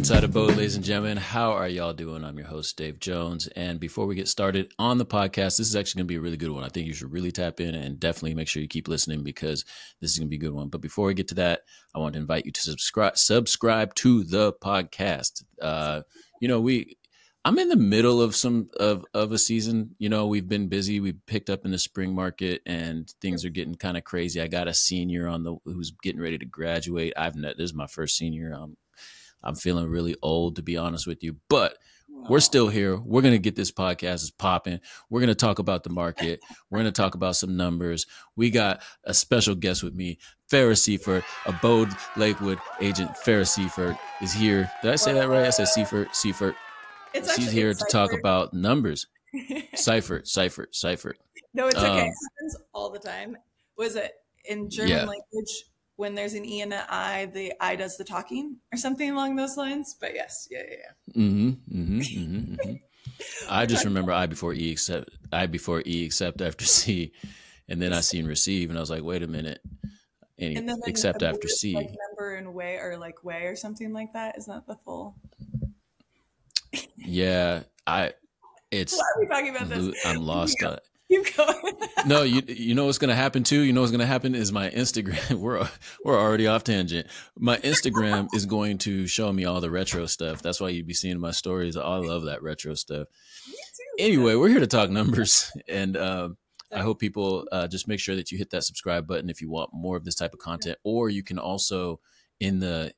Inside Abode, ladies and gentlemen, how are y'all doing? I'm your host, Dave Jones. And before we get started on the podcast, this is actually going to be a really good one. I think you should really tap in and definitely make sure you keep listening because this is going to be a good one. But before we get to that, I want to invite you to subscribe to the podcast. I'm in the middle of of a season. You know, we've been busy. We picked up in the spring market and things are getting kind of crazy. I got a senior who's getting ready to graduate. This is my first senior. I'm feeling really old, to be honest with you, but we're still here. We're going to get this podcast popping. We're going to talk about the market. We're going to talk about some numbers. We got a special guest with me, Ferrah Seifert, Abode Lakewood agent. Ferrah Seifert is here. Did I say that right? I said Seifert. She's here to talk about numbers. Seifert. No, it's okay. It happens all the time. Was it in German language? When there's an E and an I, the I does the talking or something along those lines. But yes, yeah. I just remember I before E except after C, and then I seen receive, and I was like, wait a minute, and then except after C. Like number and way or something like that. Isn't that the full? Yeah, Why are we talking about this? I'm lost on it. Keep going. No, you know what's going to happen too? You know what's going to happen is my Instagram, we're already off tangent. My Instagram is going to show me all the retro stuff. That's why you'd be seeing my stories. I love that retro stuff. Me too. Anyway, we're here to talk numbers. And I hope people just make sure that you hit that subscribe button if you want more of this type of content. Or you can also in the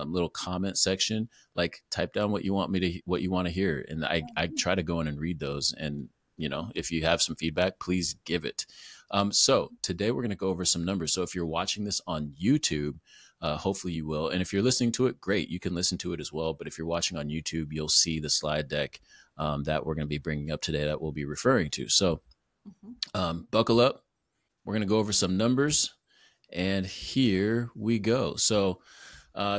little comment section, like type down what you want to hear. And I try to go in and read those. And you know, if you have some feedback, please give it. So today we're going to go over some numbers. So if you're watching this on YouTube, hopefully you will. And if you're listening to it, great. You can listen to it as well. But if you're watching on YouTube, you'll see the slide deck that we're going to be bringing up today that we'll be referring to. So buckle up. We're going to go over some numbers. And here we go. So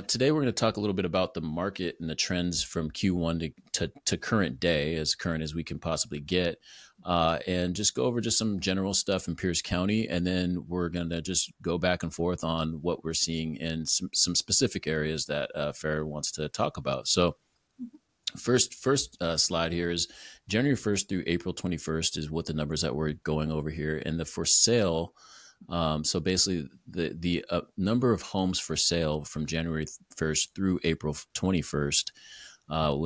today we're going to talk a little bit about the market and the trends from Q1 to current day, as current as we can possibly get, and just go over just some general stuff in Pierce County. And then we're going to just go back and forth on what we're seeing in some specific areas that Ferrah wants to talk about. So first slide here is January 1st through April 21st is what the numbers that we're going over here. And the for sale, so basically the number of homes for sale from January 1st through April 21st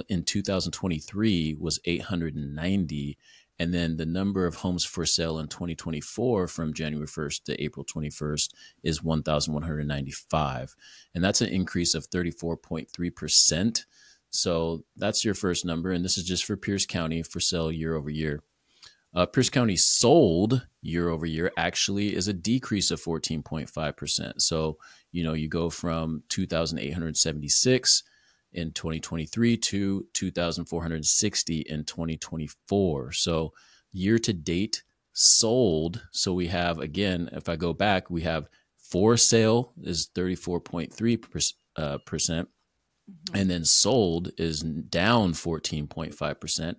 in 2023 was 890. And then the number of homes for sale in 2024 from January 1st to April 21st is 1,195. And that's an increase of 34.3%. So that's your first number. And this is just for Pierce County for sale year over year. Pierce County sold year over year actually is a decrease of 14.5%. So, you know, you go from 2,876 in 2023 to 2,460 in 2024. So year to date sold. So we have, again, if I go back, we have for sale is 34.3%. And then sold is down 14.5%.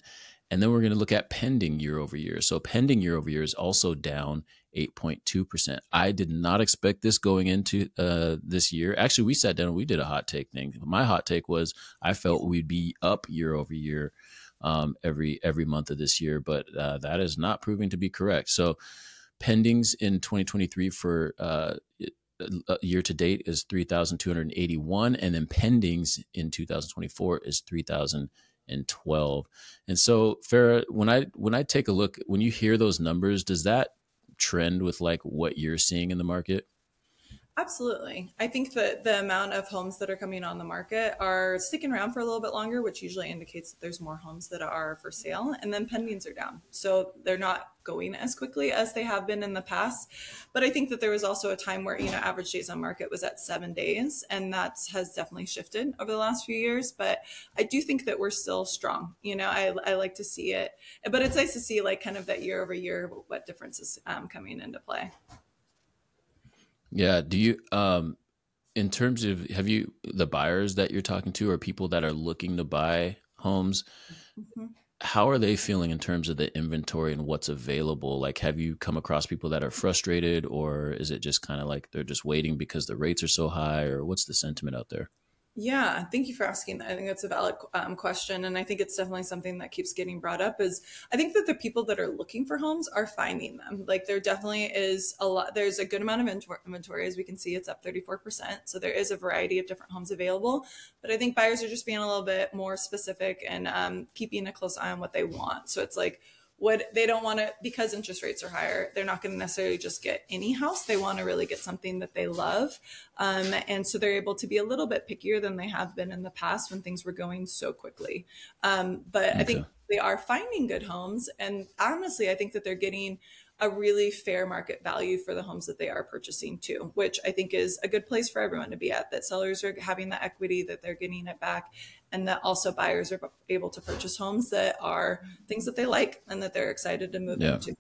And then we're going to look at pending year over year. So pending year over year is also down 8.2%. I did not expect this going into this year. Actually, we sat down and we did a hot take thing. My hot take was I felt we'd be up year over year every month of this year, but that is not proving to be correct. So pendings in 2023 for year to date is 3,281, and then pendings in 2024 is 3,012. And so, Ferrah, when I take a look, when you hear those numbers, does that trend with like what you're seeing in the market? Absolutely. I think that the amount of homes that are coming on the market are sticking around for a little bit longer, which usually indicates that there's more homes that are for sale, and then pendings are down. So they're not going as quickly as they have been in the past. But I think that there was also a time where, you know, average days on market was at 7 days, and that has definitely shifted over the last few years. But I do think that we're still strong. You know, I like to see it, but it's nice to see like kind of that year over year, what difference is coming into play. Yeah. Do you, in terms of, have you, the buyers that you're talking to or people that are looking to buy homes, how are they feeling in terms of the inventory and what's available? Like, have you come across people that are frustrated, or is it just kind of like they're just waiting because the rates are so high, or what's the sentiment out there? Yeah, thank you for asking that. I think that's a valid question. And I think it's definitely something that keeps getting brought up is I think that the people that are looking for homes are finding them. Like there definitely is a lot, there's a good amount of inventory. As we can see, it's up 34%. So there is a variety of different homes available. But I think buyers are just being a little bit more specific and keeping a close eye on what they want. So it's like, what they don't want to, because interest rates are higher, they're not going to necessarily just get any house. They want to really get something that they love. And so they're able to be a little bit pickier than they have been in the past when things were going so quickly. But I Okay. think they are finding good homes. And honestly, I think that they're getting a really fair market value for the homes that they are purchasing too, which I think is a good place for everyone to be at, that sellers are having the equity, that they're getting it back, and that also buyers are able to purchase homes that are things that they like and that they're excited to move Yeah. into.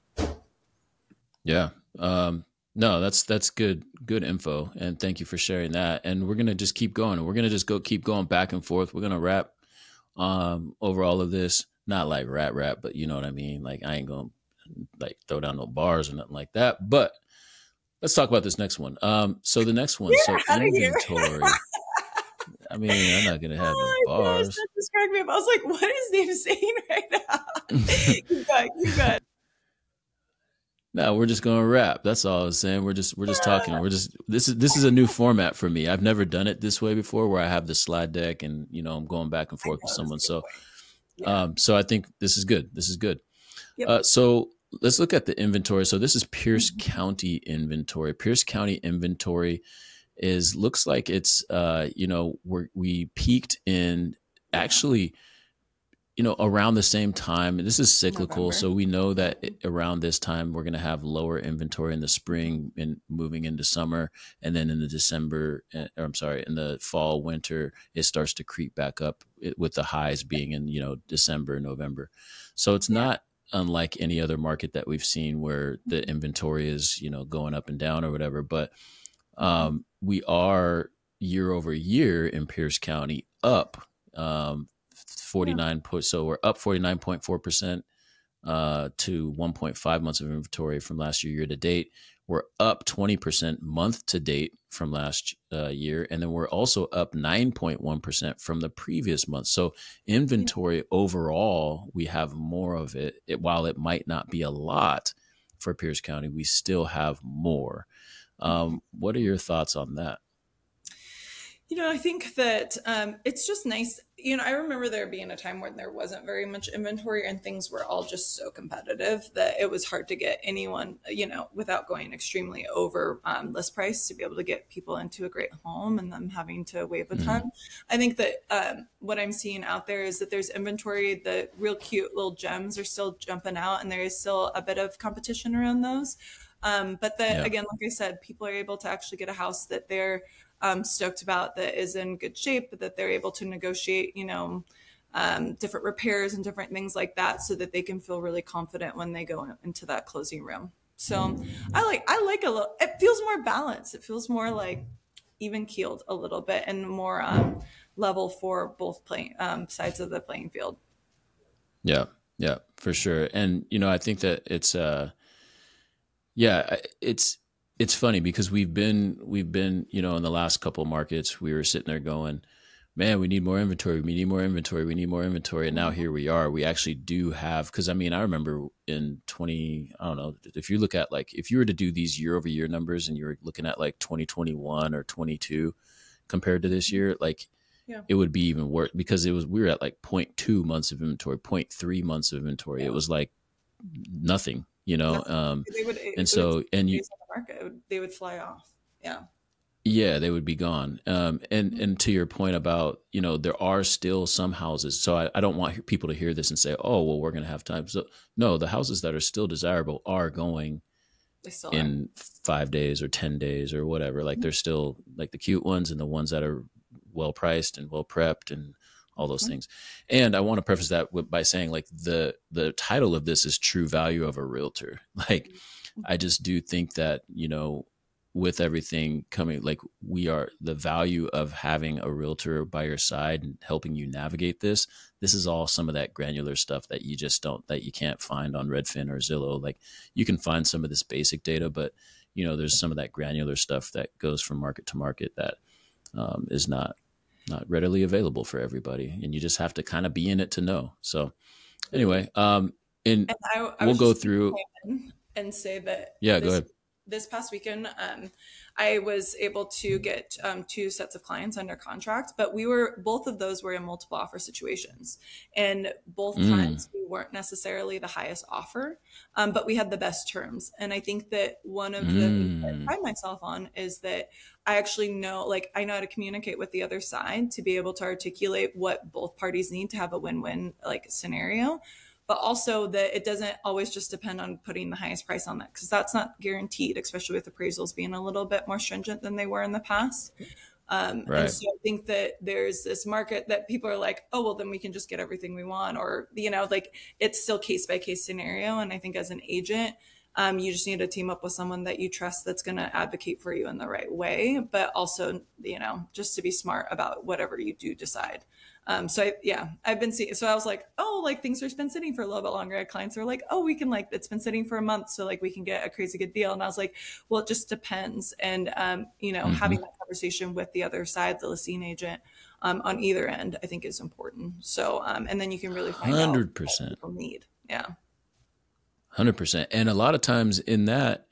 Yeah. No, that's good info. And thank you for sharing that. And we're going to just keep going. We're going to just keep going back and forth. We're going to wrap, over all of this, not like rap, but you know what I mean? Like I ain't going to like throw down no bars or nothing like that, but let's talk about this next one. So the next one, so Get out of here. inventory, I mean, I'm not going to have no Oh my gosh, bars. that just cracked me up. I was like, what is Dave saying right now? You good, you good. No, we're just going to rap. That's all I was saying. We're just talking. This is a new format for me. I've never done it this way before, where I have the slide deck and I'm going back and I forth with know, that's someone. a good So, point. Yeah. so I think this is good. This is good. Yep. So let's look at the inventory. So this is Pierce Mhm. County inventory. Pierce County inventory looks like it's we peaked in actually around the same time. This is cyclical, November. so we know that around this time we're going to have lower inventory in the spring and moving into summer, and then in the December, or I'm sorry, in the fall, winter, it starts to creep back up with the highs being in December, November. So it's Yeah. not unlike any other market that we've seen where the inventory is going up and down or whatever, but Mhm. we are year over year in Pierce County up um, Yeah. 49 point. So we're up 49.4% to 1.5 months of inventory from last year to date. We're up 20% month to date from last year. And then we're also up 9.1% from the previous month. So Yeah. inventory overall, we have more of it. While it might not be a lot for Pierce County, we still have more. Mhm. What are your thoughts on that? I think that it's just nice. I remember there being a time when there wasn't very much inventory and things were all just so competitive that it was hard to get anyone, without going extremely over list price to be able to get people into a great home and them having to waive a Mm-hmm. ton. I think that what I'm seeing out there is that there's inventory. The real cute little gems are still jumping out, and there is still a bit of competition around those. But that Yeah. again, like I said, people are able to actually get a house that they're stoked about, that is in good shape, but that they're able to negotiate, different repairs and different things like that, so that they can feel really confident when they go into that closing room. So I like a little. It feels more balanced. It feels more like even keeled a little bit and more level for both sides of the playing field. Yeah. Yeah, for sure. And, I think that it's funny because we've been in the last couple of markets, we were sitting there going, man, we need more inventory, we need more inventory, we need more inventory. And now here we are. We actually do have, because I mean, I remember in 20, I don't know, if you look at like, if you were to do these year over year numbers and you're looking at like 2021 or 22 compared to this year, like Yeah, it would be even worse because we were at like zero point 0.2 months of inventory, zero point 0.3 months of inventory. It yeah. was like nothing, Nothing. and It would so, and you, days on the market. They would fly off. Yeah. yeah, they would be gone. And to your point about, there are still some houses. So I don't want people to hear this and say, oh, well, we're going to have time. So no, the houses that are still desirable are going They still are. in 5 days or 10 days or whatever. Like they're still like the cute ones and the ones that are well priced and well prepped and all those Mhm. things. And I want to preface that by saying like the title of this is True Value of a Realtor. Like I just do think that, with everything coming, like the value of having a realtor by your side and helping you navigate this is all some of that granular stuff that that you can't find on Redfin or Zillow. Like you can find some of this basic data, but there's some of that granular stuff that goes from market to market that is not. not readily available for everybody, and you just have to kind of be in it to know. So Absolutely. anyway, and And I we'll was go just going through. to chime in and say that Yeah, go ahead. this past weekend, I was able to get two sets of clients under contract, but both of those were in multiple offer situations, and both Mm, times we weren't necessarily the highest offer, but we had the best terms. And I think that one of the things that I mm, pride myself on is that I actually know, like, I know how to communicate with the other side to be able to articulate what both parties need to have a win-win like scenario, but also that it doesn't always just depend on putting the highest price on that, because that's not guaranteed, especially with appraisals being a little bit more stringent than they were in the past. And right. so I think that there's this market that people are like, oh, well, then we can just get everything we want. Or, you know, like it's still case by case scenario. And I think as an agent, you just need to team up with someone that you trust that's going to advocate for you in the right way, but also, you know, just to be smart about whatever you do decide. Yeah, I've been seeing, so I was like, oh, like things have been sitting for a little bit longer. Clients are like, oh, we can like, it's been sitting for a month. So like we can get a crazy good deal. And I was like, well, it just depends. And, you know, Mm-hmm. having that conversation with the other side, the listing agent, on either end, I think is important. So, and then you can really find out what 100%. people need. Yeah. 100%. And a lot of times in that,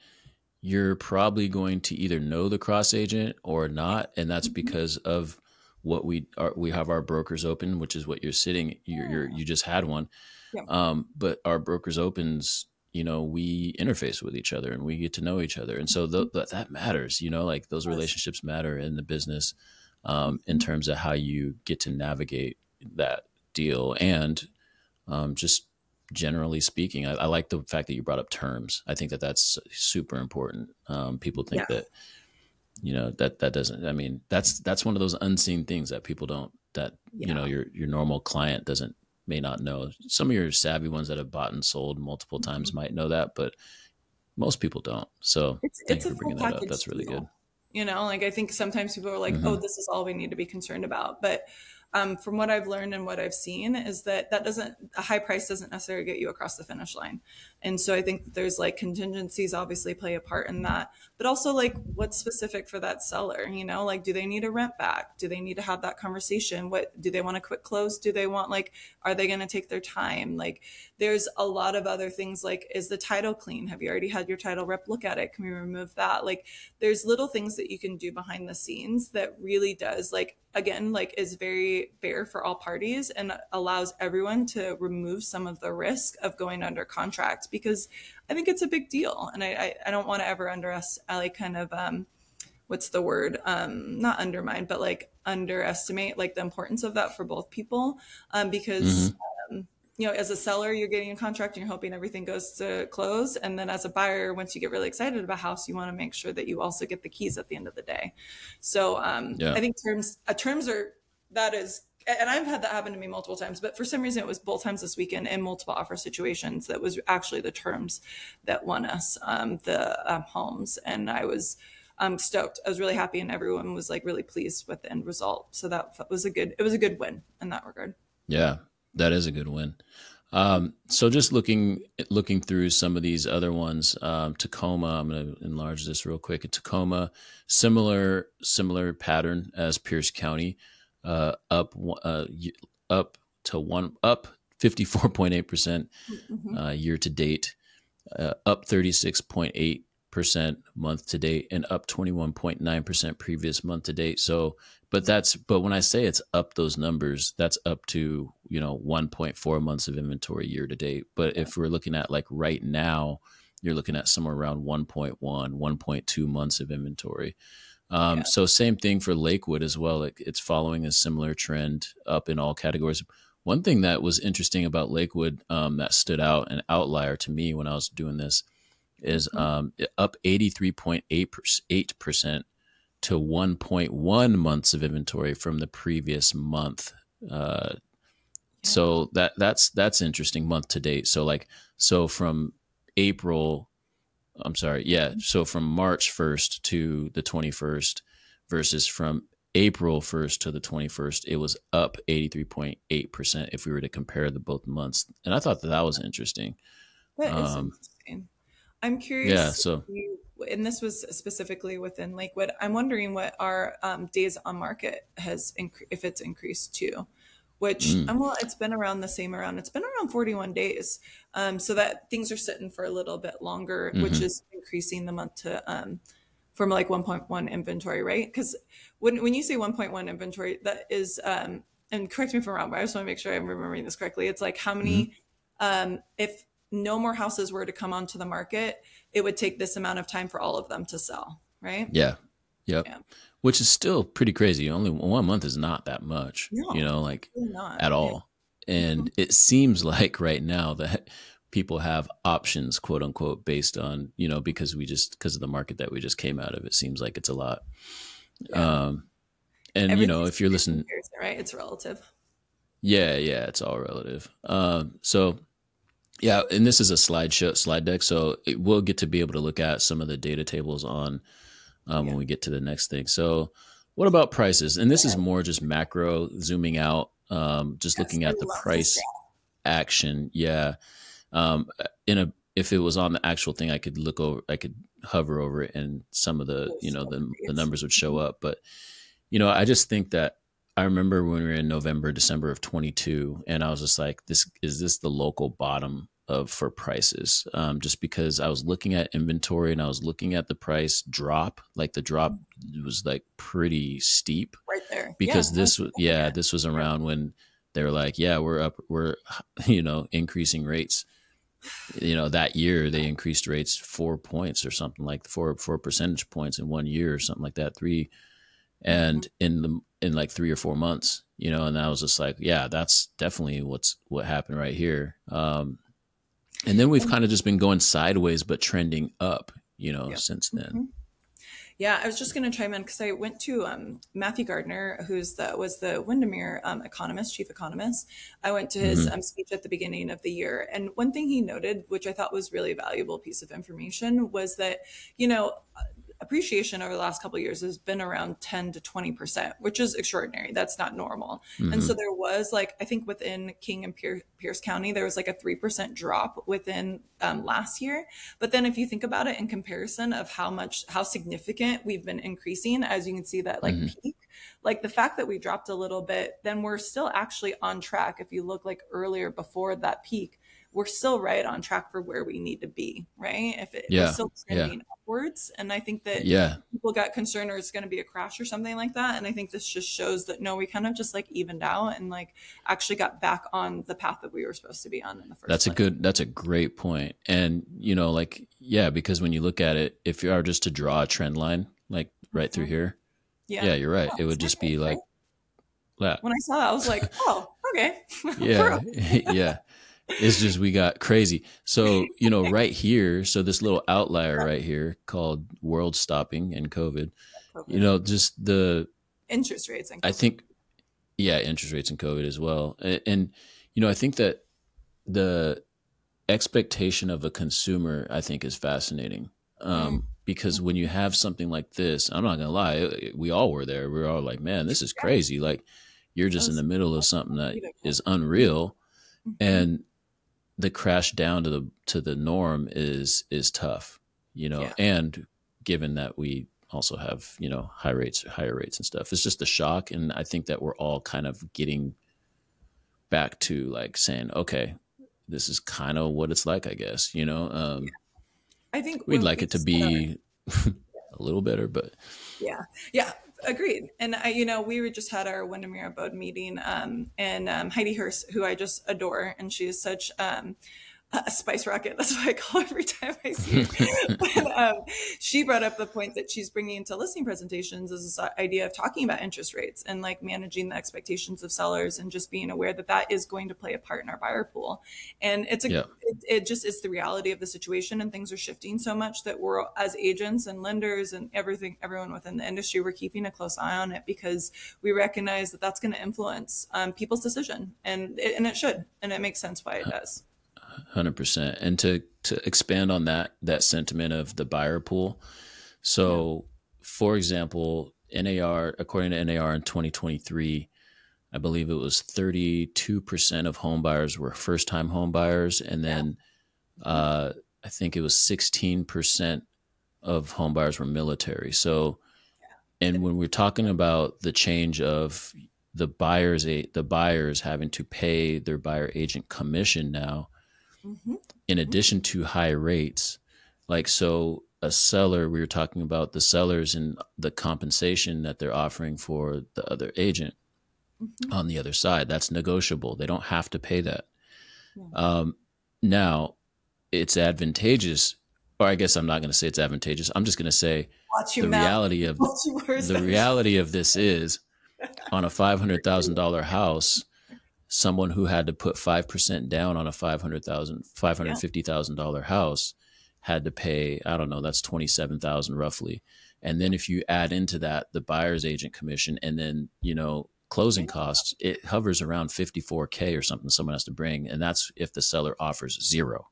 you're probably going to either know the cross agent or not, and that's Mhm. because of what we are. We have our brokers open, which is what you're sitting. You just had one, Yeah. but our brokers opens. You know, we interface with each other and we get to know each other, and so that matters. You know, like those Yes. relationships matter in the business, in Mhm. terms of how you get to navigate that deal and just generally speaking, I like the fact that you brought up terms. I think that that's super important. People think Yeah. that, you know, that doesn't, I mean, that's one of those unseen things that people don't, that, you know, Yeah. your normal client doesn't, may not know. Some of your savvy ones that have bought and sold multiple times Mhm. might know that, but most people don't. So thank It's you a for full bringing that up. package That's really good. deal. You know, like I think sometimes people are like, oh, Mm-hmm. this is all we need to be concerned about. But from what I've learned and what I've seen is that a high price doesn't necessarily get you across the finish line. And so I think that there's like contingencies obviously play a part in that, but also like what's specific for that seller, you know, like do they need a rent back? Do they need to have that conversation? What do they want a quick close? Do they want like, are they going to take their time? Like there's a lot of other things like, is the title clean? Have you already had your title rep look at it? Can we remove that? Like there's little things that you can do behind the scenes that really does like, again, like is very fair for all parties and allows everyone to remove some of the risk of going under contract, because I think it's a big deal. And I don't want to ever underestimate, I like kind of, what's the word? Not undermine, but like underestimate like the importance of that for both people. Because Mm-hmm. you know, as a seller, you're getting a contract and you're hoping everything goes to close. And then as a buyer, once you get really excited about a house, you want to make sure that you also get the keys at the end of the day. So Yeah. I think terms are, that is, and I've had that happen to me multiple times, but for some reason it was both times this weekend in multiple offer situations that was actually the terms that won us the homes. And I was stoked. I was really happy, and everyone was like really pleased with the end result. So that was it was a good win in that regard. Yeah. That is a good win. So just looking through some of these other ones, Tacoma. I'm going to enlarge this real quick. In Tacoma, similar pattern as Pierce County, up to one up 54.8% Mm-hmm. year to date, up 36.8% month to date, and up 21.9% previous month to date. So, but when I say it's up those numbers, that's up to, you know, 1.4 months of inventory year to date. But if we're looking at like right now, you're looking at somewhere around 1.2 months of inventory. Yeah. So same thing for Lakewood as well. It's following a similar trend up in all categories. One thing that was interesting about Lakewood, that stood out, an outlier to me when I was doing this, is Mm-hmm. up 83.8% to 1.1 months of inventory from the previous month. Uh, Yeah. so that's interesting, month to date. So from April, I'm sorry, yeah. So from March 1st to the 21st versus from April 1st to the 21st, it was up 83.8% if we were to compare the both months. And I thought that was interesting. That is Um, interesting. I'm yeah. curious if So, you and this was specifically within Lakewood, I'm wondering what our days on market if it's increased too, which well, it's been around the same around, it's been around 41 days. So that things are sitting for a little bit longer, which is increasing the month to, from like 1.1 inventory, right? Because when you say 1.1 inventory, that is, and correct me if I'm wrong, but I just want to make sure I'm remembering this correctly. It's like how many, if no more houses were to come onto the market, it would take this amount of time for all of them to sell, right? Yeah. Yep. Yeah. Which is still pretty crazy. Only 1 month is not that much, you know, like at all. And it seems like right now that people have options, quote unquote, based on, you know, because of the market that we just came out of. It seems like it's a lot. And, you know, if you're listening, right, it's relative. Yeah, it's all relative. So, yeah, and this is a slide deck, so we'll get to be able to look at some of the data tables on when we get to the next thing. So, what about prices? And this is more just macro, zooming out, just looking at the price action. Yeah, if it was on the actual thing, I could hover over it, and some of the the numbers would show up, but. You know, I just think that I remember when we were in November, December of 22, and I was just like, is this the local bottom for prices? Just because I was looking at inventory and I was looking at the price drop, like the drop was like pretty steep right there. Because this was around when they were like, we're increasing rates. You know, that year they increased rates 4 points or something, like 4 percentage points in 1 year or something like that, 3. And in like 3 or 4 months, you know, and I was just like, yeah, that's definitely what happened right here. And then we've kind of just been going sideways, but trending up, you know, since then. Yeah, I was just going to chime in because I went to Matthew Gardner, was the Windermere chief economist. I went to his speech at the beginning of the year. And one thing he noted, which I thought was really a valuable piece of information, was that, you know, appreciation over the last couple of years has been around 10 to 20%, which is extraordinary. That's not normal. And so there was I think within King and Pierce County, there was like a 3% drop within last year. But then if you think about it in comparison of how significant we've been increasing, as you can see that peak, like the fact that we dropped a little bit, then we're still actually on track. If you look like earlier before that peak, we're still right on track for where we need to be, right? If we're still trending upwards. And I think that people got concerned or it's going to be a crash or something like that. And I think this just shows that, no, we kind of just evened out and actually got back on the path that we were supposed to be on in the first place. That's a great point. And, you know, because when you look at it, if you are just to draw a trend line, right through here, you're right. It would just be like that. When I saw that, I was like, oh, okay. Yeah. It's just, we got crazy. So, you know, right here, so this little outlier right here called world stopping and COVID, you know, just the interest rates. I think, interest rates and COVID as well. And, you know, I think that the expectation of a consumer, I think, is fascinating. Because when you have something like this, I'm not going to lie, we all were there. We were all like, man, this is crazy. Like, you're just in the middle of something that is unreal. And the crash down to the norm is tough, you know, and given that we also have, you know, higher rates and stuff, it's just a shock. And I think that we're all kind of getting back to saying, okay, this is kind of what it's like, I guess, you know. I think we'd like it to be a little better, but yeah. Agreed. And we just had our Windermere Abode meeting, and Heidi Hurst, who I just adore, and she is such a spice rocket. That's what I call her every time I see her. But, she brought up the point that she's bringing into listing presentations is this idea of talking about interest rates and managing the expectations of sellers and just being aware that that is going to play a part in our buyer pool. And it just is the reality of the situation, and things are shifting so much that we're, as agents and lenders and everyone within the industry, we're keeping a close eye on it because we recognize that that's going to influence people's decision, and it should, and it makes sense why it does. 100%. And to expand on that sentiment of the buyer pool. So for example, according to NAR in 2023, I believe it was 32% of home buyers were first time home buyers. And then I think it was 16% of home buyers were military. So, and when we're talking about the change of the buyers having to pay their buyer agent commission now, Mm-hmm. in Mm-hmm. addition to high rates, like, so a seller, we were talking about the sellers and the compensation that they're offering for the other agent Mm-hmm. on the other side. That's negotiable. They don't have to pay that. Yeah. Now, it's advantageous, or I guess I'm not going to say it's advantageous. I'm just going to say Watch your the mouth. reality of Watch your words. the reality of this is, on a $500,000 house, someone who had to put 5% down on a $550,000 house had to pay, I don't know, that's 27,000 roughly. And then if you add into that the buyer's agent commission and then, closing costs, it hovers around 54K or something someone has to bring. And that's if the seller offers zero.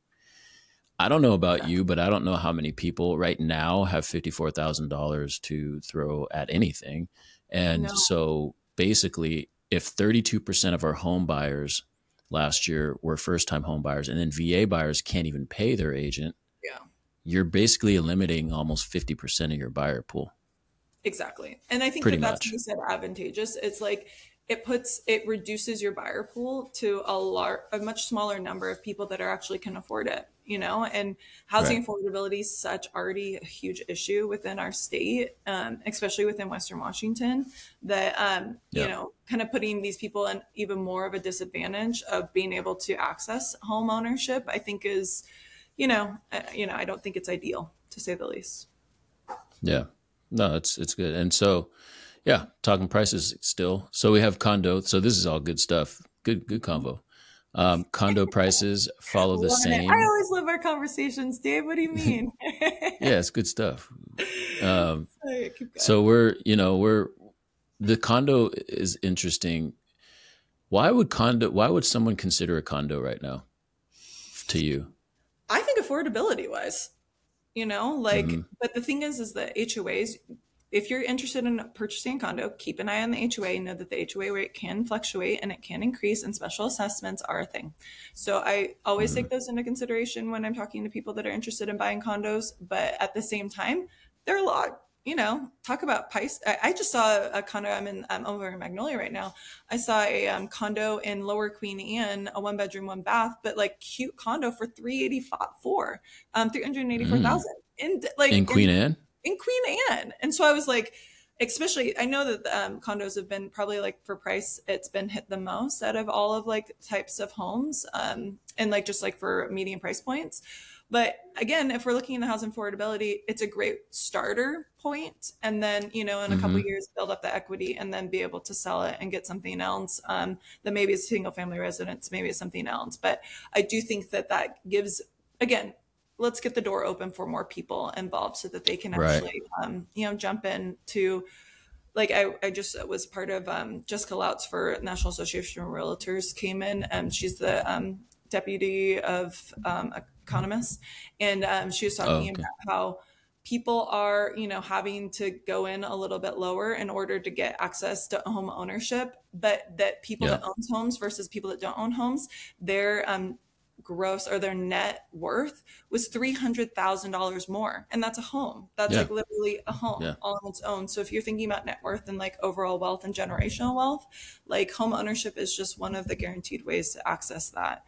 I don't know about you, but I don't know how many people right now have $54,000 to throw at anything. And so basically, if 32% of our home buyers last year were first-time home buyers, and then VA buyers can't even pay their agent, you're basically eliminating almost 50% of your buyer pool. Exactly. And I think Pretty that's much. what you said, advantageous. It's like it reduces your buyer pool to a much smaller number of people that are actually can afford it, and housing affordability is such already a huge issue within our state, especially within Western Washington, that, kind of putting these people in even more of a disadvantage of being able to access home ownership, I think is, I don't think it's ideal, to say the least. Yeah. No, it's good. And so, yeah, talking prices still. So we have condo. So this is all good stuff. Good convo. Condo prices follow the same. I always love our conversations, Dave. What do you mean? Yeah, it's good stuff. So the condo is interesting. Why would someone consider a condo right now to you? I think affordability wise, but the thing is that HOAs, if you're interested in purchasing a condo, keep an eye on the HOA. Know that the HOA rate can fluctuate and it can increase, and special assessments are a thing. So I always take those into consideration when I'm talking to people that are interested in buying condos. But at the same time, they're a lot, talk about price. I just saw a condo. I'm over in Magnolia right now. I saw a condo in Lower Queen Anne, a 1-bedroom, 1-bath, but like cute condo for $384,000 In Queen Anne? In Queen Anne. And so I was like, especially, I know that condos have been probably like for price, it's been hit the most out of all of like types of homes, and like just like for median price points. But again, if we're looking at the housing affordability, it's a great starter point. And then, in a couple of years, build up the equity and then be able to sell it and get something else that maybe is single family residence, maybe it's something else. But I do think that gives, again, let's get the door open for more people involved so that they can actually, jump in to, like, I just was part of Jessica Louts for National Association of Realtors came in, and she's the deputy of economists. And she was talking about how people are, having to go in a little bit lower in order to get access to home ownership, but that people that own homes versus people that don't own homes, their gross or their net worth was $300,000 more. And that's a home. That's like literally a home all on its own. So if you're thinking about net worth and like overall wealth and generational wealth, like home ownership is just one of the guaranteed ways to access that.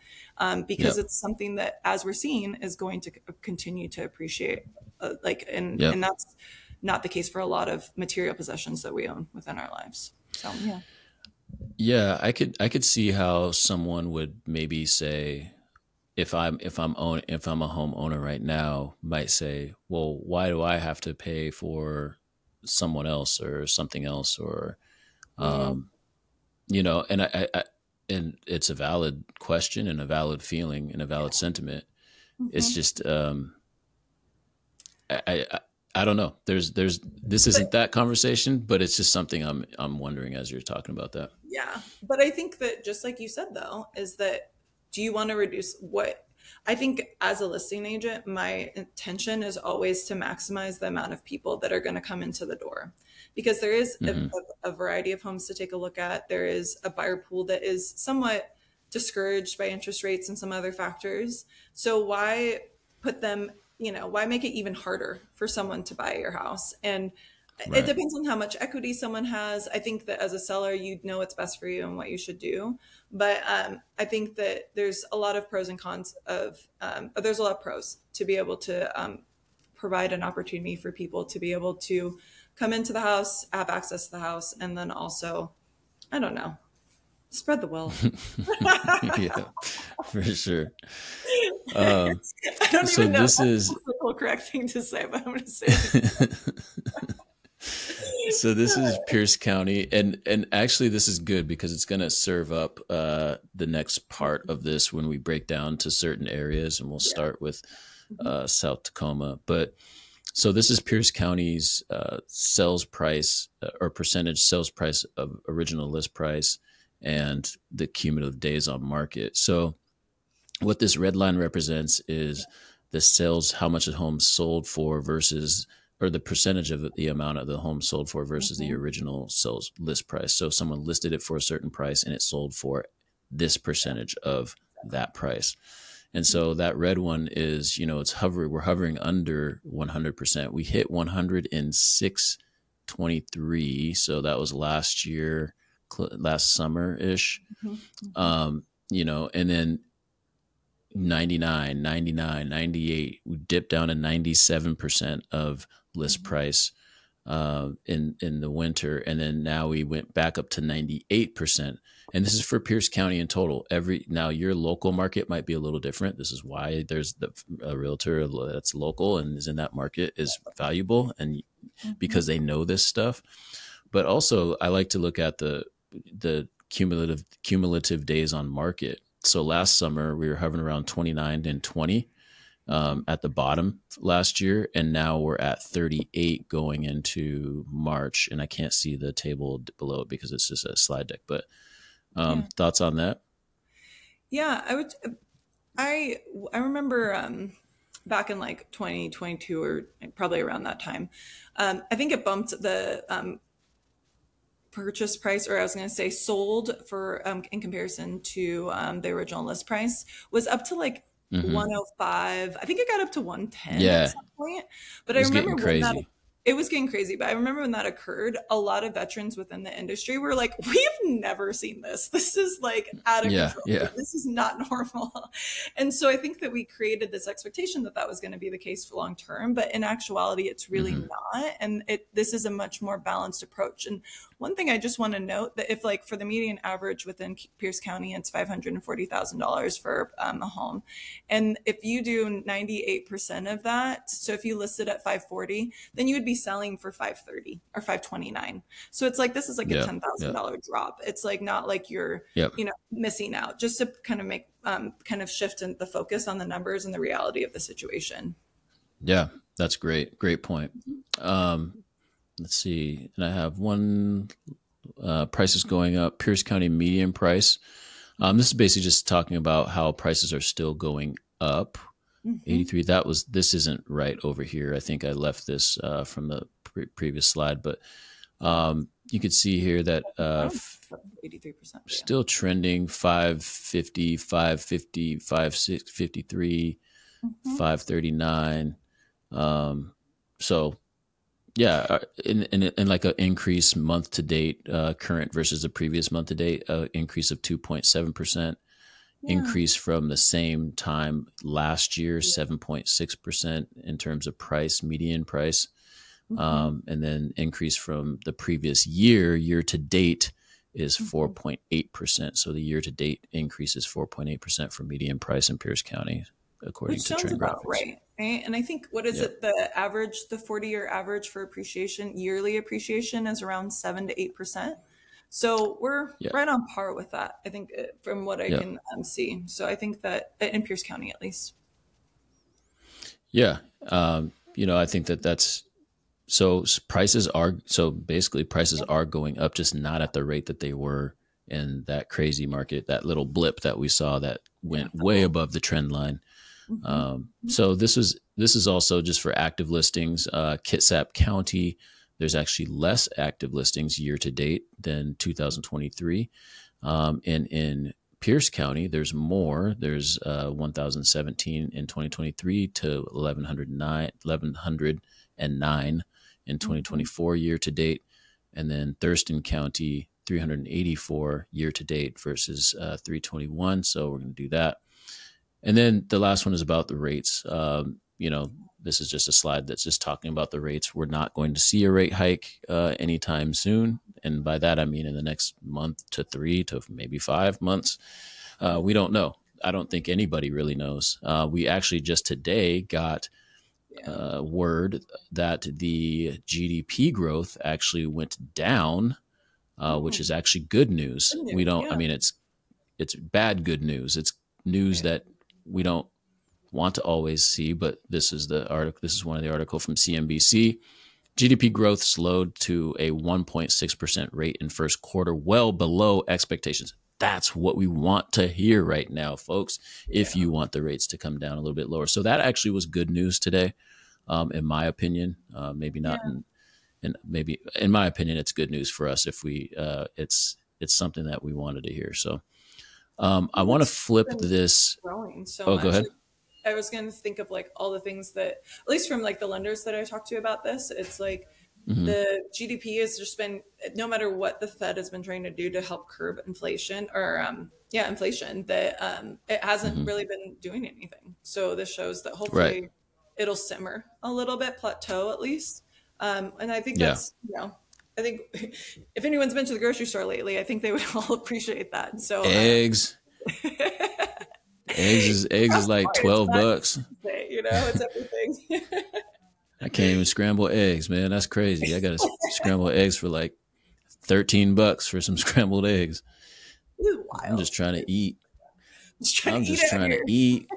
Because it's something that, as we're seeing, is going to continue to appreciate. And that's not the case for a lot of material possessions that we own within our lives. So, Yeah, I could see how someone would maybe say, if I'm a homeowner right now, might say, well, why do I have to pay for someone else or something else, or and and it's a valid question and a valid feeling and a valid sentiment. It's just I don't know. This isn't that conversation, but it's just something I'm wondering as you're talking about that. Yeah, but I think that just like you said, though, is that, do you want to reduce what I think as a listing agent, my intention is always to maximize the amount of people that are going to come into the door, because there is a variety of homes to take a look at. There is a buyer pool that is somewhat discouraged by interest rates and some other factors. So why put them why make it even harder for someone to buy your house? And it Right. depends on how much equity someone has. I think that as a seller, you know what's best for you and what you should do. But I think that there's a lot of pros and cons there's a lot of pros to be able to provide an opportunity for people to be able to come into the house, have access to the house, and then also, I don't know, spread the wealth. Yeah, for sure. I don't So even know if this that's is the political correct thing to say, but I'm going to say it. so this is Pierce County, and actually this is good because it's going to serve up the next part of this when we break down to certain areas, and we'll Yeah. start with South Tacoma. But so this is Pierce County's sales price or percentage sales price of original list price and the cumulative days on market. So what this red line represents is the sales, how much a home sold for versus, or the percentage of the amount of the home sold for versus the original sales list price. So someone listed it for a certain price and it sold for this percentage of that price. And so that red one is, we're hovering under 100%. We hit 106.23. So that was last year, last summer ish. And then 99, 99, 98, we dipped down to 97% of list price in the winter. And then now we went back up to 98%. And this is for Pierce County in total. Now your local market might be a little different. This is why there's a realtor that's local and is in that market is valuable, and because they know this stuff. But also I like to look at the cumulative days on market. So last summer we were hovering around 29 and 20 at the bottom last year, and now we're at 38 going into March. And I can't see the table below it because it's just a slide deck. But thoughts on that? Yeah, I remember back in like 2022 or probably around that time. I think it bumped the purchase price, or I was going to say sold for in comparison to the original list price was up to like 105. I think it got up to 110 at some point. But I remember when it was getting crazy. But I remember when that occurred, a lot of veterans within the industry were like, "We've never seen this. This is like out of control. Yeah. This is not normal." And so I think that we created this expectation that that was going to be the case for long term. But in actuality, it's really not. And this is a much more balanced approach. And one thing I just want to note that if like for the median average within Pierce County, it's $540,000 for a home. And if you do 98% of that, so if you list it at 540, then you would be selling for 530 or 529. So it's like, this is like a $10,000 drop. It's like, not like you're, missing out, just to kind of make, kind of shift in the focus on the numbers and the reality of the situation. Yeah, that's great. Great point. Let's see. And I have one prices going up. Pierce County median price. This is basically just talking about how prices are still going up. 83. This isn't right over here. I think I left this from the previous slide, but you could see here that 83%, still trending 550, 550, 553, 539. So yeah, in like an increase month to date, current versus the previous month to date, increase of 2.7%. Increase from the same time last year, 7.6% in terms of price, median price. And then increase from the previous year to date is 4.8%. So the year to date increase is 4.8% for median price in Pierce County, according to Trend Graphics. Right. And I think, what is it? The average, the 40-year average for appreciation, yearly appreciation is around 7 to 8%. So we're right on par with that, I think, from what I can see. So I think that in Pierce County, at least. Yeah. I think that's, prices are going up, just not at the rate that they were in that crazy market, that little blip that we saw that went way above the trend line. So this is also just for active listings. Kitsap County, there's actually less active listings year to date than 2023. And in Pierce County, there's more. There's 1,017 in 2023 to 1,109 in 2024 year to date. And then Thurston County, 384 year to date versus 321. So we're going to do that. And then the last one is about the rates. This is just a slide that's just talking about the rates. We're not going to see a rate hike anytime soon. And by that, I mean in the next month to 3 to maybe 5 months. We don't know. I don't think anybody really knows. We actually just today got word that the GDP growth actually went down, which is actually good news. We don't, I mean, it's bad good news. It's news that we don't want to always see, but this is the article. This is one of the article from CNBC. GDP growth slowed to a 1.6% rate in first quarter, well below expectations. That's what we want to hear right now, folks, if you want the rates to come down a little bit lower. So that actually was good news today, in my opinion. Maybe not, and maybe in my opinion, it's good news for us if we, it's something that we wanted to hear. So I want to flip this. Growing so much. Go ahead. I was going to think of like all the things that, at least from like the lenders that I talked to about this, it's like the GDP has just been, no matter what the Fed has been trying to do to help curb inflation or inflation, that it hasn't really been doing anything. So this shows that hopefully it'll simmer a little bit, plateau at least. And I think that's, I think if anyone's been to the grocery store lately, I think they would all appreciate that. So eggs. Eggs is like $12. It's everything. I can't even scramble eggs, man. That's crazy. I got to scramble eggs for like $13 for some scrambled eggs. I'm just trying to eat. I'm just trying to eat.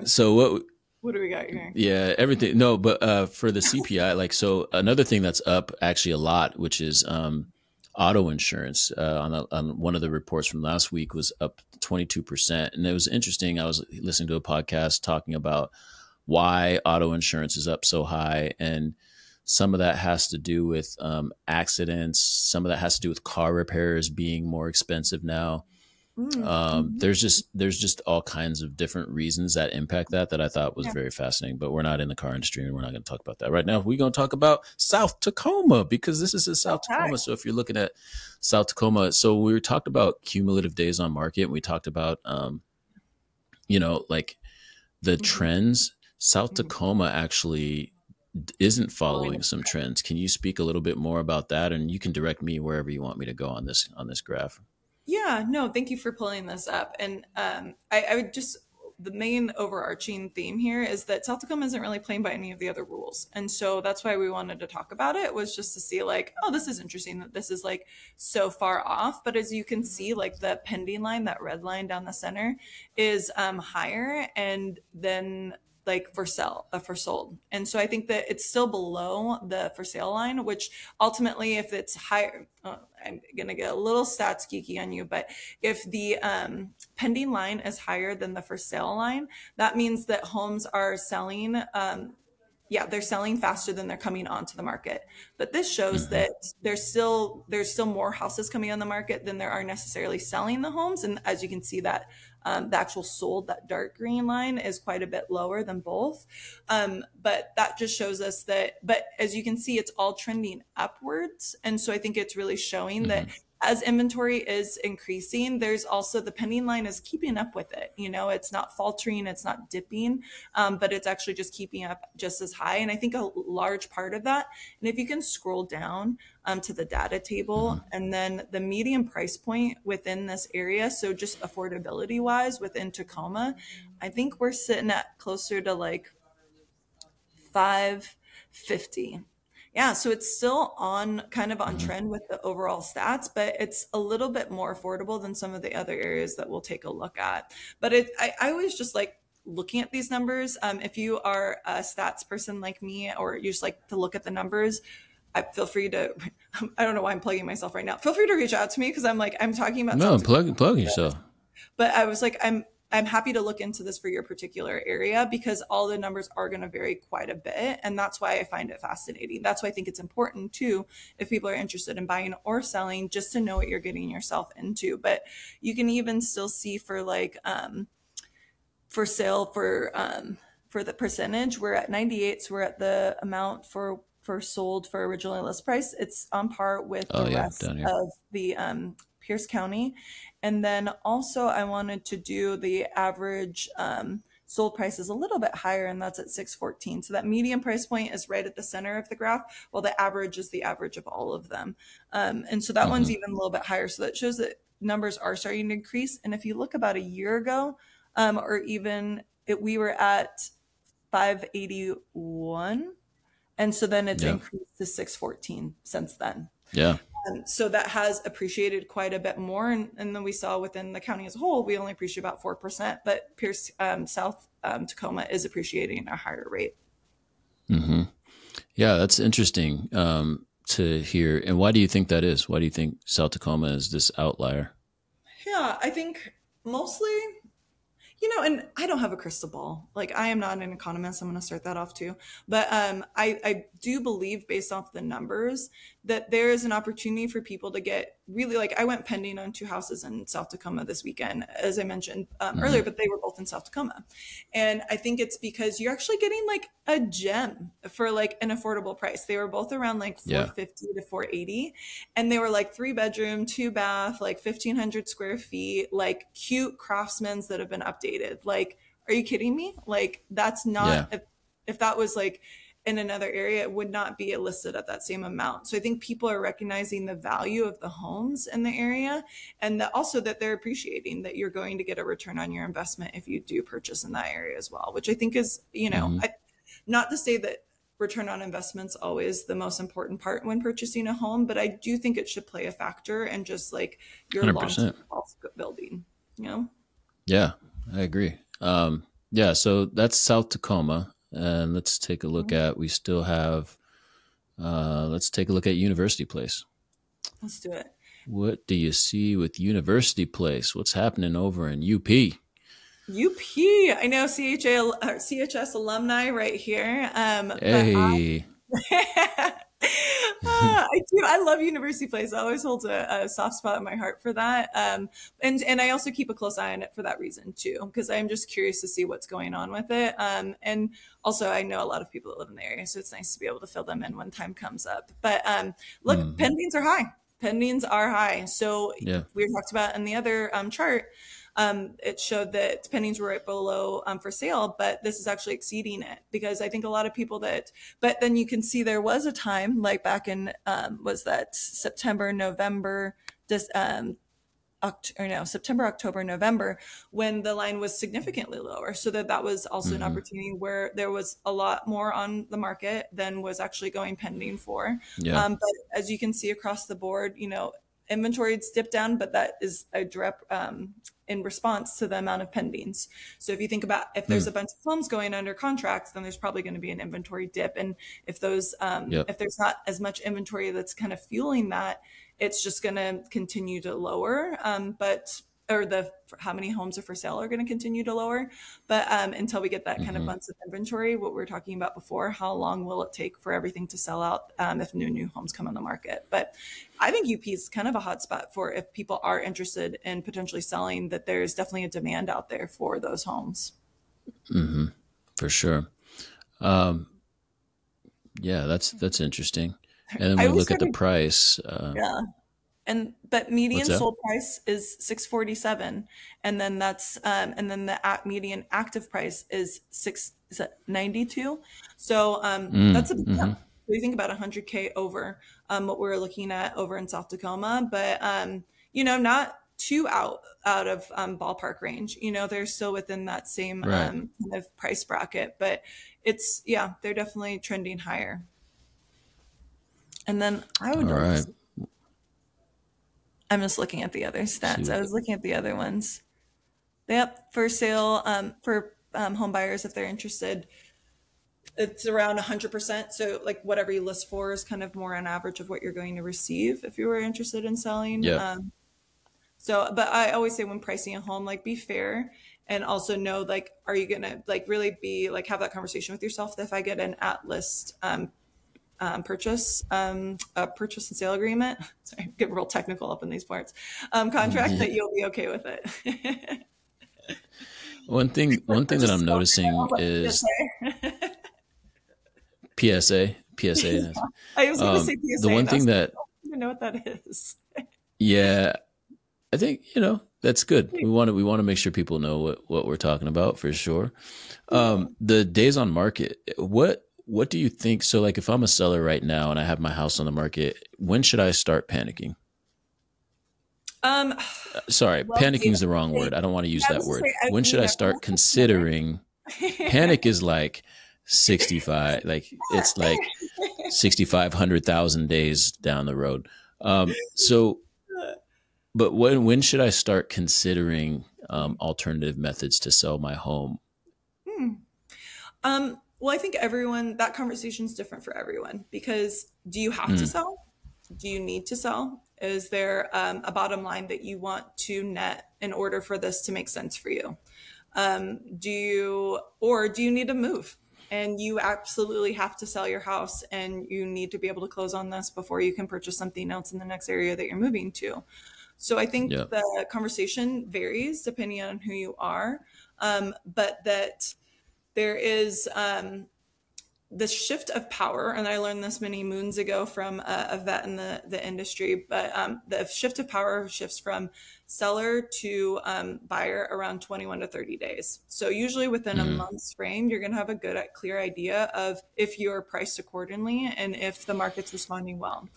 So what do we got here? Yeah, everything. No, but for the CPI, so another thing that's up actually a lot, which is auto insurance. On one of the reports from last week was up 22%. And it was interesting. I was listening to a podcast talking about why auto insurance is up so high. And some of that has to do with accidents. Some of that has to do with car repairs being more expensive now. There's just all kinds of different reasons that impact that I thought was very fascinating, but we're not in the car industry and we're not going to talk about that right now. We're going to talk about South Tacoma because this is in South Tacoma. So if you're looking at South Tacoma, so we talked about cumulative days on market. And we talked about, like the trends. South Tacoma actually isn't following some trends. Can you speak a little bit more about that? And you can direct me wherever you want me to go on this graph. Yeah, no, thank you for pulling this up. And I would just, the main overarching theme here is that South Tacoma isn't really playing by any of the other rules. And so that's why we wanted to talk about it, was just to see like, oh, this is interesting that this is like so far off. But as you can see, like the pending line, that red line down the center is higher. And then like for sold. And so I think that it's still below the for sale line, which ultimately if it's higher, I'm going to get a little stats geeky on you, but if the pending line is higher than the for sale line, that means that homes are selling, they're selling faster than they're coming onto the market. But this shows that there's still more houses coming on the market than there are necessarily selling the homes. And as you can see that the actual sold, that dark green line is quite a bit lower than both. But that just shows us that, but as you can see, it's all trending upwards. And so I think it's really showing that as inventory is increasing, there's also the pending line is keeping up with it. It's not faltering, it's not dipping, but it's actually just keeping up just as high. And I think a large part of that, and if you can scroll down to the data table and then the median price point within this area, so just affordability wise within Tacoma, I think we're sitting at closer to like $550. Yeah, so it's still on trend with the overall stats, but it's a little bit more affordable than some of the other areas that we'll take a look at. But I always just like looking at these numbers. If you are a stats person like me, or you just like to look at the numbers, feel free to, I don't know why I'm plugging myself right now. Feel free to reach out to me because I'm talking about. No, plug yourself. But I was like, I'm happy to look into this for your particular area because all the numbers are going to vary quite a bit. And that's why I find it fascinating. That's why I think it's important too, if people are interested in buying or selling, just to know what you're getting yourself into. But you can even still see for like, for sale for the percentage, we're at 98. So we're at the amount for sold for original list price. It's on par with the rest down here. of the Pierce County. And then also I wanted to do the average sold price is a little bit higher, and that's at 614. So that median price point is right at the center of the graph, while the average is the average of all of them. And so that one's even a little bit higher. So that shows that numbers are starting to increase. And if you look about a year ago, or even we were at 581. And so then it's increased to 614 since then. Yeah. So that has appreciated quite a bit more. And then we saw within the county as a whole, we only appreciate about 4%, but Pierce, South Tacoma is appreciating at a higher rate. Mm-hmm. Yeah, that's interesting to hear. And why do you think that is? Why do you think South Tacoma is this outlier? Yeah, I think mostly, and I don't have a crystal ball. Like, I am not an economist. I'm going to start that off too. But I do believe, based off the numbers, that there is an opportunity for people to get really, like, I went pending on 2 houses in South Tacoma this weekend, as I mentioned earlier, but they were both in South Tacoma. And I think it's because you're actually getting like a gem for like an affordable price. They were both around like 450 to 480. And they were like 3-bedroom, 2-bath, like 1,500 square feet, like cute craftsmans that have been updated. Like, are you kidding me? Like, that's not, if that was like in another area, it would not be listed at that same amount. So I think people are recognizing the value of the homes in the area, and that also that they're appreciating that you're going to get a return on your investment if you do purchase in that area as well, which I think is, not to say that return on investment's always the most important part when purchasing a home, but I do think it should play a factor in just like your 100%. long-term wealth building, Yeah, I agree. Yeah, so that's South Tacoma. And let's take a look at, we still have, let's take a look at University Place. Let's do it. What do you see with University Place? What's happening over in UP? I know CHS alumni right here. Hey. I do. I love University Place. It always holds a soft spot in my heart for that. And I also keep a close eye on it for that reason too, because I'm just curious to see what's going on with it. And also I know a lot of people that live in the area, so it's nice to be able to fill them in when time comes up. But look, pendings are high. Pendings are high. So we talked about in the other chart, it showed that pendings were right below for sale, but this is actually exceeding it, because I think a lot of people but then you can see there was a time like back in, was that September, November, September, October, November, when the line was significantly lower. So that was also an opportunity where there was a lot more on the market than was actually going pending for. But as you can see across the board, inventory's dipped down, but that is a direct in response to the amount of pendings. So if you think about, if there's a bunch of homes going under contracts, then there's probably going to be an inventory dip. And if those, if there's not as much inventory that's kind of fueling that, it's just going to continue to lower. How many homes are for sale are going to continue to lower. But until we get that kind of months of inventory, what we were talking about before, how long will it take for everything to sell out if new homes come on the market? But I think UP is kind of a hot spot for if people are interested in potentially selling, that there's definitely a demand out there for those homes. For sure. Yeah, that's interesting. And then we look at the price. But median sold price is 647, and then the median active price is 692. So that's a big jump. We think about 100K over what we're looking at over in South Tacoma, but not too out of ballpark range. They're still within that same kind of price bracket, but they're definitely trending higher. And then I'm just looking at the other stats. I was looking at the other ones. For sale for home buyers, if they're interested, it's around 100%. So like whatever you list for is kind of more on average of what you're going to receive if you were interested in selling. But I always say when pricing a home, like, be fair and also know, like, are you going to like really be like, have that conversation with yourself that if I get an at list purchase, a purchase and sale agreement, sorry, get real technical up in these parts, contract, Yeah. that you'll be okay with it. One thing that I'm noticing Like is PSA. PSA. I was going to say The PSA, one and I was thing like, I that, don't even know what that is. yeah, I think, that's good. We want to make sure people know what we're talking about for sure. The days on market, what do you think? So like if I'm a seller right now and I have my house on the market, when should I start panicking? Um, Sorry, well, panicking is the wrong yeah, word. I don't want to use I that was just word. say, When should you I never start know. You never considering? Panic is like 65, like it's like 6,500,000 days down the road. So, but when should I start considering alternative methods to sell my home? Hmm. Well, I think that conversation is different for everyone, because do you have to Mm, sell? Do you need to sell? Is there a bottom line that you want to net in order for this to make sense for you? Do you need to move? And you absolutely have to sell your house, and you need to be able to close on this before you can purchase something else in the next area that you're moving to. So I think yeah. the conversation varies depending on who you are, but that there is this shift of power, and I learned this many moons ago from a vet in the industry, but the shift of power shifts from seller to buyer around 21 to 30 days. So usually within a Mm, month's frame, you're going to have a good, clear idea of if you're priced accordingly and if the market's responding well.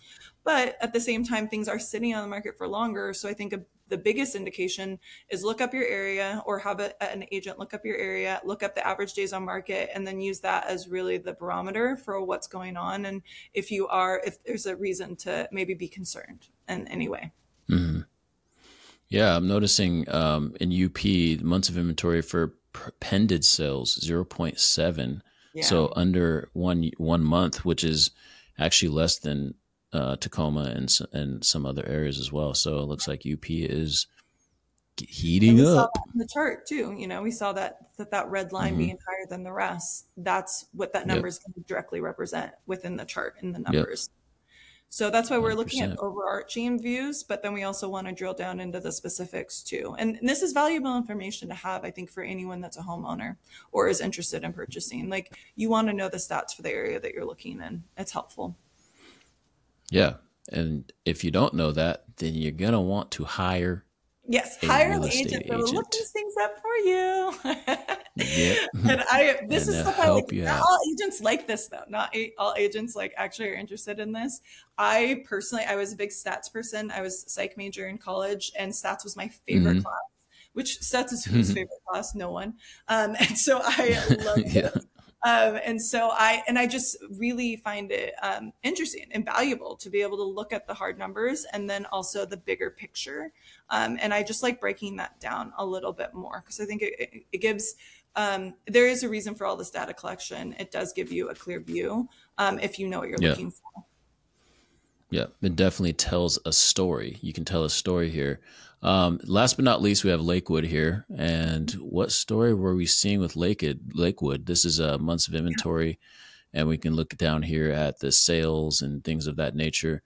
But at the same time, things are sitting on the market for longer. So I think the biggest indication is look up your area, or have an agent look up your area, look up the average days on market, and then use that as really the barometer for what's going on. And if there's a reason to maybe be concerned in any way. mm. Yeah, I'm noticing in UP, months of inventory for pended sales 0.7, Yeah. so under one month, which is actually less than Tacoma and some other areas as well. So it looks like UP is And heating we saw up. that in the chart too. We saw that red line Hmm. being higher than the rest. That's what that number Yep. is going to directly represent within the chart in the Yep. numbers. So that's why we're looking at 100%. overarching views, but then we also want to drill down into the specifics too. And this is valuable information to have, I think, for anyone that's a homeowner or is interested in purchasing. Like, you want to know the stats for the area that you're looking in. It's helpful. Yeah. And if you don't know that, then you're going to want to hire Yes, a hire an real estate agent that will look agent. these things up for you. Yep. And this And is they'll stuff I like. help you Not out. all agents like this though. Not all agents like actually are interested in this. I personally, I was a big stats person. I was a psych major in college, and stats was my favorite Hmm. class. Which stats is whose favorite class? No one. And so I loved Yeah. it. I just really find it interesting and valuable to be able to look at the hard numbers and then also the bigger picture. And I just like breaking that down a little bit more, because I think it gives, there is a reason for all this data collection. It does give you a clear view if you know what you're Yeah. looking for. Yeah, it definitely tells a story. You can tell a story here. Last but not least, we have Lakewood here. And what story were we seeing with Lakewood? This is months of inventory, and we can look down here at the sales and things of that nature.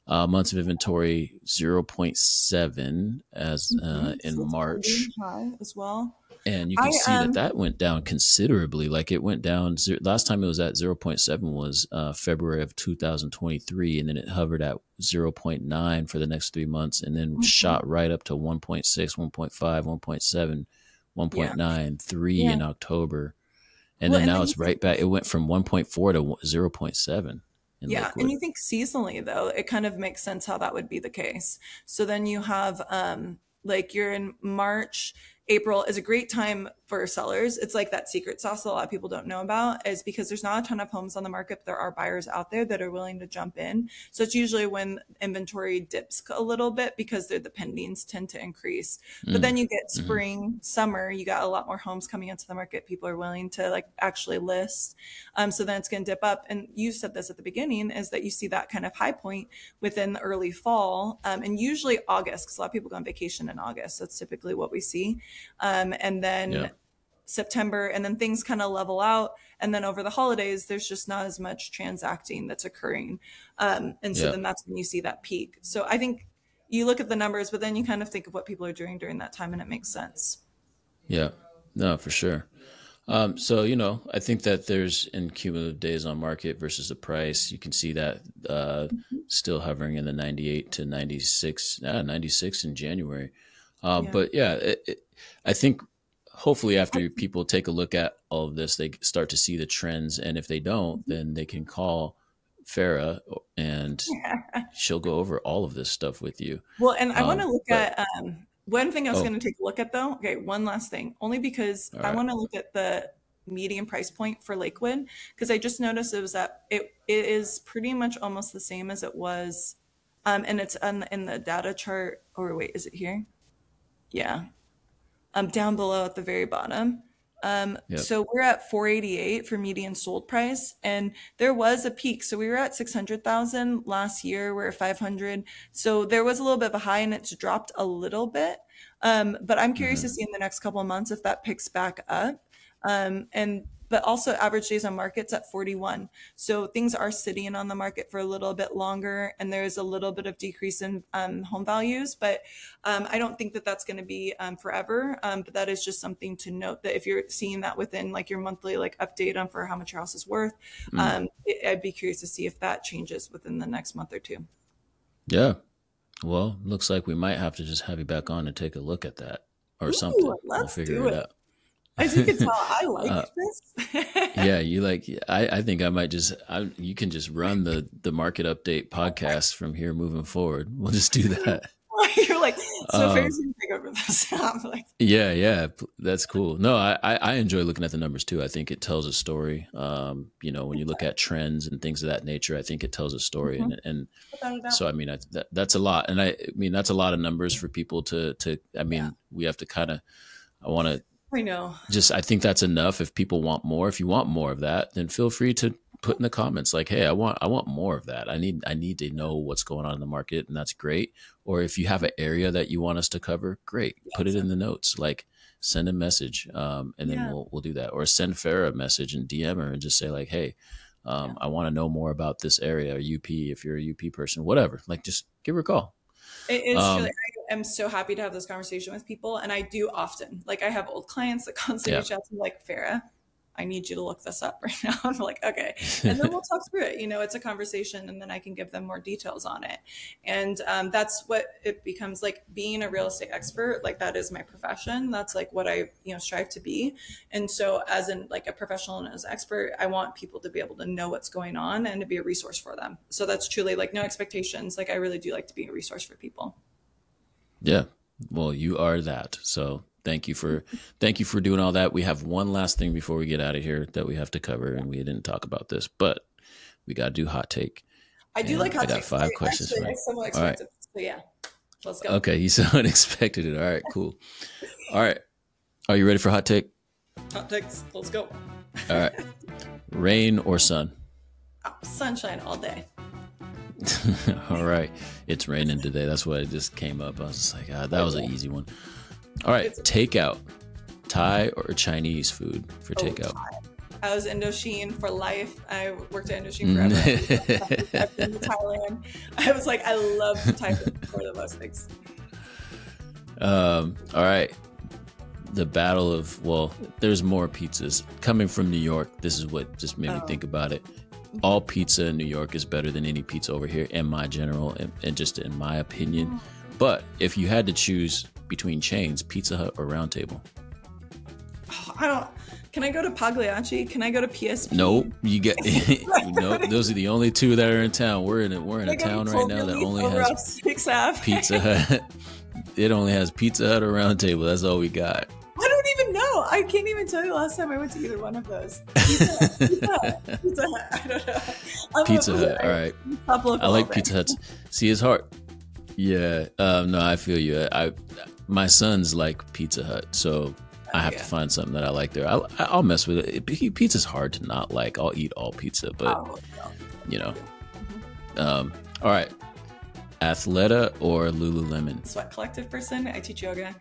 Months of inventory 0.7 as in So it's March. high as well. And you I can see that went down considerably. Like it went down. Last time it was at 0.7 was February of 2023. And then it hovered at 0.9 for the next 3 months, and then shot right up to 1.6, 1.5, 1.7, Yeah. 1.9, 3 Yeah. in October. And Well, then and now then it's right back. It went from 1.4 to 0.7 in yeah, and Lakewood. you think seasonally though, it kind of makes sense how that would be the case. So then you have like you're in March, April is a great time for sellers. It's like that secret sauce that a lot of people don't know about, is because there's not a ton of homes on the market, but there are buyers out there that are willing to jump in. So it's usually when inventory dips a little bit, because the pendings tend to increase. But then you get spring, summer, you got a lot more homes coming into the market. People are willing to like actually list. So then it's going to dip up. And you said this at the beginning, is that you see that kind of high point within the early fall, and usually August, because a lot of people go on vacation in August. That's typically what we see. And then September, and then things kind of level out. And then over the holidays, there's just not as much transacting that's occurring. And so then that's when you see that peak. So I think you look at the numbers, but then you kind of think of what people are doing during that time, and it makes sense. Yeah, no, for sure. So, you know, I think that there's in cumulative days on market versus the price, you can see that still hovering in the 98 to 96, 96 in January. But yeah, I think hopefully after people take a look at all of this, they start to see the trends. And if they don't, then they can call Ferrah and she'll go over all of this stuff with you. Well, and I want to look at one thing I was going to take a look at, though. Okay, one last thing, only because I want to look at the median price point for Lakewood, because I just noticed it was that it is pretty much almost the same as it was, and it's in the data chart. Or wait, is it here? Yeah, down below at the very bottom. So we're at 488 for median sold price, and there was a peak. So we were at 600,000 last year. We're at 500. So there was a little bit of a high, and it's dropped a little bit. But I'm curious to see in the next couple of months if that picks back up. But also average days on market's at 41. So things are sitting on the market for a little bit longer, and there's a little bit of decrease in home values, but I don't think that that's going to be forever. But that is just something to note, that if you're seeing that within like your monthly like update on for how much your house is worth, I'd be curious to see if that changes within the next month or two. Yeah. Well, looks like we might have to just have you back on and take a look at that or something. Let's figure it out. As you can tell, I like this. Yeah, you like. I think I might just. You can just run the market update podcast from here moving forward. We'll just do that. You're like, so Ferrah's gonna take over this. I'm like, yeah, that's cool. No, I enjoy looking at the numbers too. I think it tells a story. You know, when you look at trends and things of that nature, I think it tells a story. And so I mean, that's a lot, and I mean that's a lot of numbers for people to. I mean, we have to kind of. I know. I think that's enough. If people want more, if you want more of that, then feel free to put in the comments like, hey, I want more of that. I need to know what's going on in the market, and that's great. Or if you have an area that you want us to cover, great. Put it in the notes. Like send a message, and then we'll do that. Or send Ferrah a message and DM her and just say like, hey, I want to know more about this area, or UP if you're a UP person, whatever. Like just give her a call. It is truly, I am so happy to have this conversation with people. And I do often, like I have old clients that constantly reach out to me like, Ferrah, I need you to look this up right now. I'm like, okay. And then we'll talk through it. You know, it's a conversation, and then I can give them more details on it. And that's what it becomes, like being a real estate expert. Like that is my profession. That's like what I, strive to be. And so as like a professional and as an expert, I want people to be able to know what's going on and to be a resource for them. So that's truly like no expectations. Like I really do like to be a resource for people. Yeah. Well, you are that. So thank you for doing all that. We have one last thing before we get out of here that we have to cover, and we didn't talk about this, but we got to do hot take. I do like hot take. I got 5 questions. Actually, I somewhat expected this, so yeah, let's go. Okay, you somewhat expected it. All right, cool. All right, are you ready for hot take? Hot takes. Let's go. All right, rain or sun? Sunshine all day. All right, it's raining today. That's why it just came up. I was just like, that was an easy one. All right, takeout, Thai or Chinese food for takeout? Thai. I was Indochine for life. I worked at Indochine forever. I've been to Thailand. I was like, I love Thai food for the most things. All right, the battle of, there's more pizzas coming from New York. This is what just made me think about it. All pizza in New York is better than any pizza over here, in my general and just in my opinion. But if you had to choose between chains, Pizza Hut or Round Table? Can I go to Pagliacci? Can I go to PSP? Nope. You get those are the only two that are in town. We're in a town right now that only has Pizza Hut. It only has Pizza Hut or Round Table. That's all we got. I don't even know. I can't even tell you the last time I went to either one of those. Pizza Hut. I don't know. Pizza Hut. All right. I like Pizza Hut. See, it's hard. Yeah. No, I feel you. My sons like Pizza Hut, so I have to find something that I like there. I'll mess with it. Pizza's hard to not like. I'll eat all pizza, but you know. All right. Athleta or Lululemon? Sweat Collective person. I teach yoga,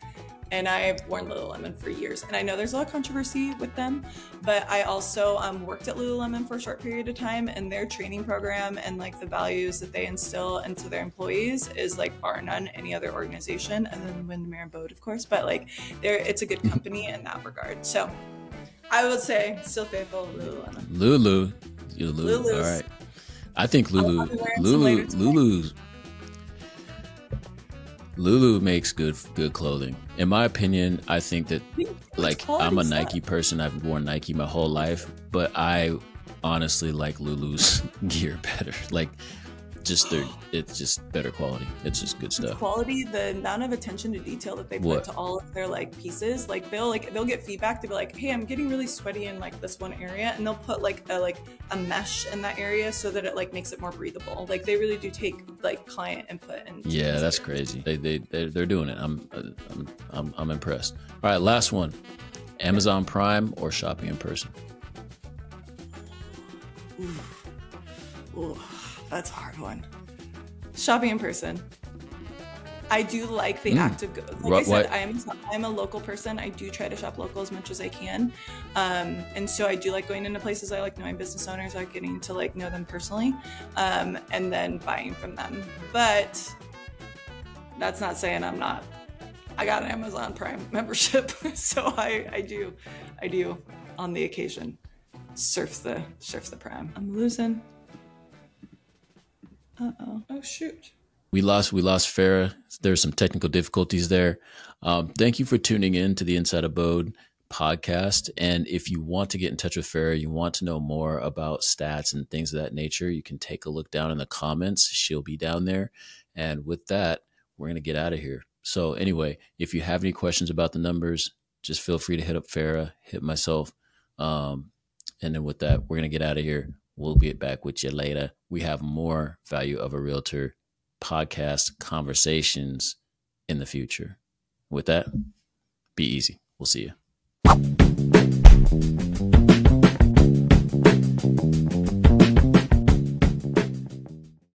and I've worn Lululemon for years. And I know there's a lot of controversy with them, but I also worked at Lululemon for a short period of time, and their training program and like the values that they instill into their employees is like bar none any other organization, and then Windermere and Abode, of course. But like, it's a good company in that regard. So I would say still faithful Lululemon. Lulu. All right. I think Lulu makes good clothing. In my opinion, I think that like I'm a Nike person. I've worn Nike my whole life, but I honestly like Lulu's gear better. Like it's just better quality. It's just good stuff. Quality, the amount of attention to detail that they put to all of their like pieces. Like they'll get feedback to be like, hey, I'm getting really sweaty in like this one area, and they'll put like a mesh in that area so that it like makes it more breathable. Like they really do take like client input and yeah, that's crazy. They're doing it. I'm impressed. All right, last one. Amazon Prime or shopping in person? Ooh, that's a hard one. Shopping in person. I do like the act of, like I said, I'm a local person. I do try to shop local as much as I can. And so I do like going into places. I like knowing business owners. I like getting to like know them personally, and then buying from them. But that's not saying I'm not. I got an Amazon Prime membership, so I do on the occasion surf the Prime. I'm losing. Oh shoot. We lost Ferrah. There's some technical difficulties there. Thank you for tuning in to the Inside Abode podcast. And if you want to get in touch with Ferrah, you want to know more about stats and things of that nature, you can take a look down in the comments. She'll be down there. And with that, we're going to get out of here. So anyway, if you have any questions about the numbers, just feel free to hit up Ferrah, hit myself. And then with that, we're going to get out of here. We'll get back with you later. We have more Value of a Realtor podcast conversations in the future. With that, be easy. We'll see you.